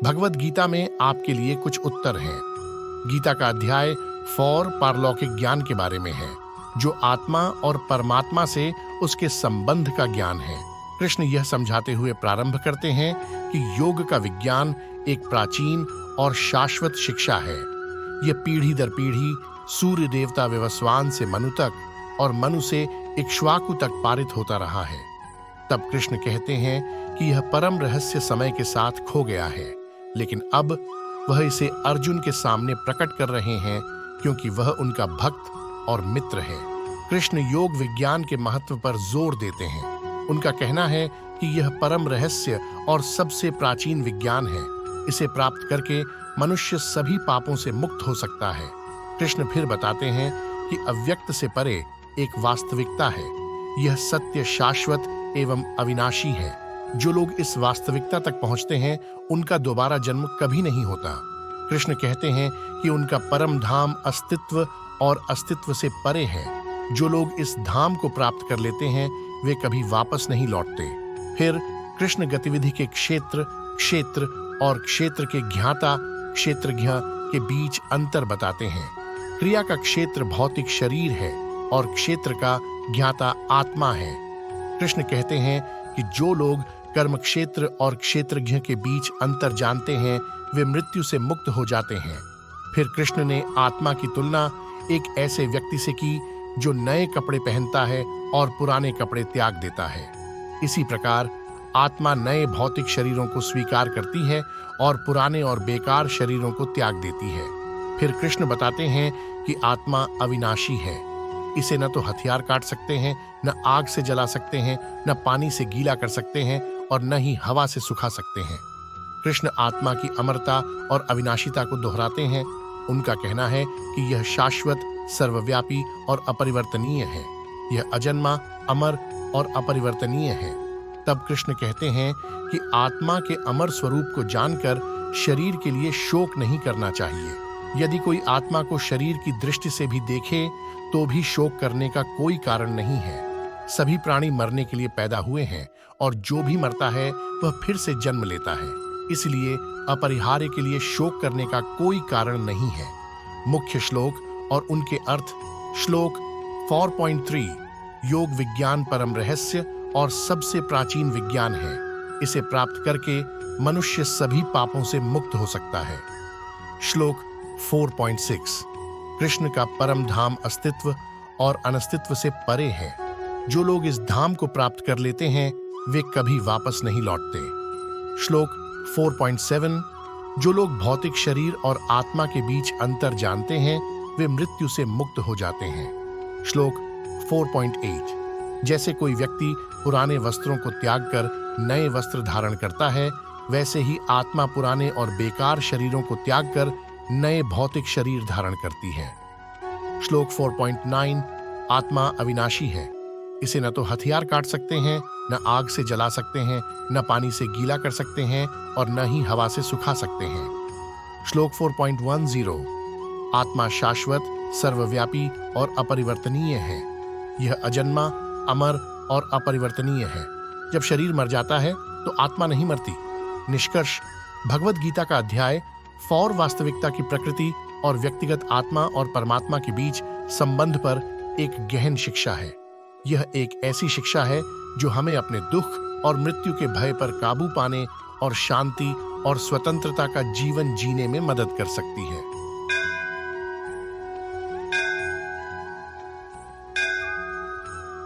भगवत गीता में आपके लिए कुछ उत्तर हैं। गीता का अध्याय 4 पारलौकिक ज्ञान के बारे में है, जो आत्मा और परमात्मा से उसके संबंध का ज्ञान है। कृष्ण यह समझाते हुए प्रारंभ करते हैं कि योग का विज्ञान एक प्राचीन और शाश्वत शिक्षा है। यह पीढ़ी दर पीढ़ी सूर्य देवता विवस्वान से मनु तक और मनु से इक्ष्वाकु तक पारित होता रहा है। तब कृष्ण कहते हैं कि यह परम रहस्य समय के साथ खो गया है, लेकिन अब वह इसे अर्जुन के सामने प्रकट कर रहे हैं, क्योंकि वह उनका भक्त और मित्र है। कृष्ण योग विज्ञान के महत्व पर जोर देते हैं। उनका कहना है कि यह परम रहस्य और सबसे प्राचीन विज्ञान है। इसे प्राप्त करके मनुष्य सभी पापों से मुक्त हो सकता है। कृष्ण फिर बताते हैं कि अव्यक्त से परे एक वास्तविकता है। यह सत्य शाश्वत एवं अविनाशी है। जो लोग इस वास्तविकता तक पहुंचते हैं, उनका दोबारा जन्म कभी नहीं होता। कृष्ण कहते हैं कि उनका परम धाम अस्तित्व और अस्तित्व से परे है। जो लोग इस धाम को प्राप्त कर लेते हैं, वे कभी वापस नहीं लौटते। फिर कृष्ण गतिविधि के क्षेत्र, क्षेत्र और क्षेत्र के ज्ञाता, क्षेत्रज्ञ के बीच अंतर बताते हैं। क्रिया का क्षेत्र भौतिक शरीर है और क्षेत्र का ज्ञाता आत्मा है। कृष्ण कहते हैं कि जो लोग कर्म क्षेत्र और क्षेत्रज्ञ के बीच अंतर जानते हैं, वे मृत्यु से मुक्त हो जाते हैं। फिर कृष्ण ने आत्मा की तुलना एक ऐसे व्यक्ति से की जो नए कपड़े पहनता है और पुराने कपड़े त्याग देता है। इसी प्रकार आत्मा नए भौतिक शरीरों को स्वीकार करती है और पुराने और बेकार शरीरों को त्याग देती है। फिर कृष्ण बताते हैं कि आत्मा अविनाशी है। इसे न तो हथियार काट सकते हैं, न आग से जला सकते हैं, न पानी से गीला कर सकते हैं और न ही हवा से सुखा सकते हैं। कृष्ण आत्मा की अमरता और अविनाशिता को दोहराते हैं। उनका कहना है कि यह शाश्वत, सर्वव्यापी और अपरिवर्तनीय है। यह अजन्मा, अमर और अपरिवर्तनीय है। तब कृष्ण कहते हैं कि आत्मा के अमर स्वरूप को जानकर शरीर के लिए शोक नहीं करना चाहिए। यदि कोई आत्मा को शरीर की दृष्टि से भी देखे, तो भी शोक करने का कोई कारण नहीं है। सभी प्राणी मरने के लिए पैदा हुए हैं और जो भी मरता है वह फिर से जन्म लेता है। इसलिए अपरिहार्य के लिए शोक करने का कोई कारण नहीं है। मुख्य श्लोक और उनके अर्थ। श्लोक 4.3 योग विज्ञान परम रहस्य और सबसे प्राचीन विज्ञान है। इसे प्राप्त करके मनुष्य सभी पापों से मुक्त हो सकता है। श्लोक 4.6 कृष्ण का परम धाम अस्तित्व और अनस्तित्व से परे है। जो लोग इस धाम को प्राप्त कर लेते हैं, वे कभी वापस नहीं लौटते। श्लोक 4.7 जो लोग भौतिक शरीर और आत्मा के बीच अंतर जानते हैं, वे मृत्यु से मुक्त हो जाते हैं। श्लोक 4.8 जैसे कोई व्यक्ति पुराने वस्त्रों को त्याग कर नए वस्त्र धारण करता है, वैसे ही आत्मा पुराने और बेकार शरीरों को त्याग कर नए भौतिक शरीर धारण करती है। श्लोक 4.9 आत्मा अविनाशी है। इसे न तो हथियार काट सकते हैं, न आग से जला सकते हैं, न पानी से गीला कर सकते हैं और न ही हवा से सुखा सकते हैं। श्लोक 4.10 आत्मा शाश्वत, सर्वव्यापी और अपरिवर्तनीय है। यह अजन्मा, अमर और अपरिवर्तनीय है। जब शरीर मर जाता है तो आत्मा नहीं मरती। निष्कर्ष, भगवत गीता का अध्याय 4 वास्तविकता की प्रकृति और व्यक्तिगत आत्मा और परमात्मा के बीच संबंध पर एक गहन शिक्षा है। यह एक ऐसी शिक्षा है जो हमें अपने दुख और मृत्यु के भय पर काबू पाने और शांति और स्वतंत्रता का जीवन जीने में मदद कर सकती है।